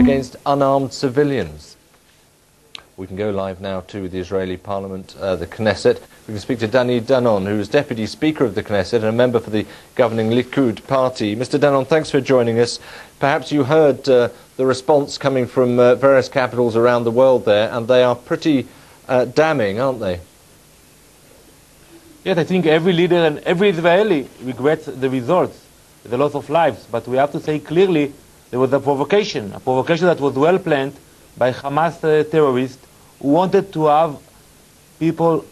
against unarmed civilians. We can go live now to the Israeli Parliament, the Knesset. We can speak to Danon, who is Deputy Speaker of the Knesset and a member for the governing Likud party. Mr. Danon, thanks for joining us. Perhaps you heard the response coming from various capitals around the world there, and they are pretty damning, aren't they? Yes, I think every leader and every Israeli regrets the results, the loss of lives. But we have to say clearly there was a provocation that was well planned by Hamas terrorists who wanted to have people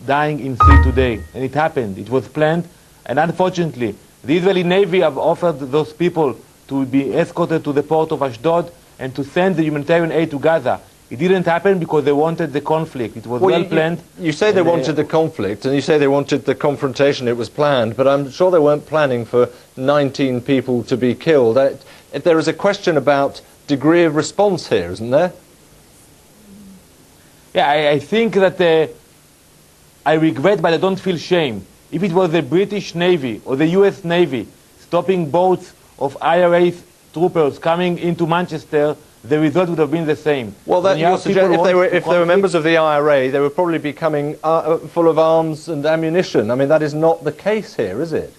dying in sea today. And it happened. It was planned. And unfortunately, the Israeli Navy have offered those people to be escorted to the port of Ashdod and to send the humanitarian aid to Gaza. It didn't happen because they wanted the conflict. It was well planned. You say they wanted the conflict, and you say they wanted the confrontation. It was planned, but I'm sure they weren't planning for 19 people to be killed. There is a question about degree of response here, isn't there? Yeah, I think that I regret, but I don't feel shame. If it was the British Navy or the US Navy stopping boats of IRA troopers coming into Manchester, the result would have been the same. Well, that you suggest if they were members of the IRA, they would probably be coming full of arms and ammunition. I mean, that is not the case here, is it?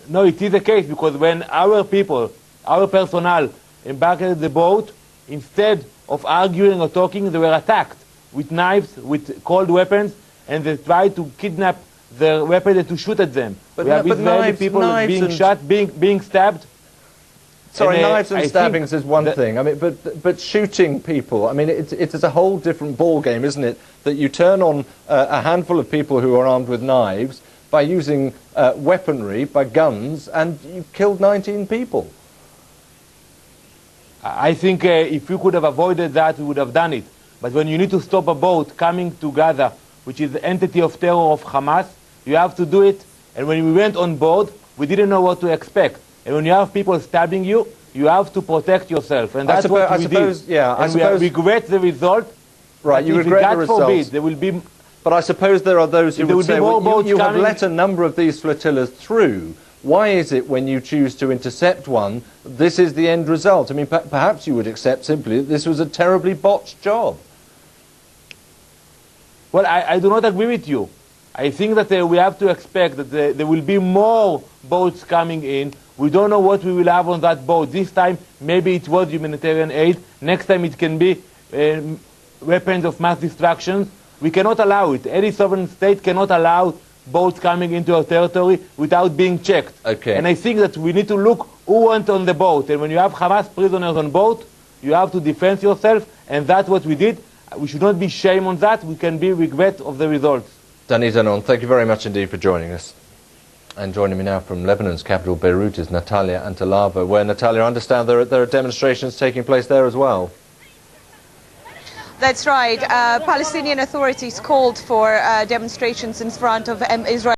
No, it is the case, because when our people, our personnel, embarked the boat, instead of arguing or talking, they were attacked with knives, with cold weapons, and they tried to kidnap the weapons and to shoot at them. But we have Israeli people being shot, being stabbed. Sorry, knives and stabbings is one thing. I mean, but shooting people, I mean, it is a whole different ball game, isn't it? That you turn on a handful of people who are armed with knives by using weaponry, by guns, and you've killed 19 people. I think if we could have avoided that, we would have done it. But when you need to stop a boat coming to Gaza, which is the entity of terror of Hamas, you have to do it. And when we went on board, we didn't know what to expect. And when you have people stabbing you, you have to protect yourself. And that's what we did. Yeah, and we regret the result. Right, you regret the result. Forbid, there will be. But I suppose there are those who would say, well, you have let a number of these flotillas through. Why is it when you choose to intercept one, this is the end result? I mean, perhaps you would accept simply that this was a terribly botched job. Well, I do not agree with you. I think that we have to expect that there will be more boats coming in. We don't know what we will have on that boat. This time, maybe it was humanitarian aid. Next time, it can be weapons of mass destruction. We cannot allow it. Any sovereign state cannot allow boats coming into our territory without being checked. Okay. And I think that we need to look who went on the boat. And when you have Hamas prisoners on boat, you have to defend yourself, and that's what we did. We should not be shame on that. We can be regret of the results. Danon, thank you very much indeed for joining us. And joining me now from Lebanon's capital, Beirut, is Natalia Antalava, where, Natalia, I understand there are demonstrations taking place there as well. That's right. Palestinian authorities called for demonstrations in front of Israel.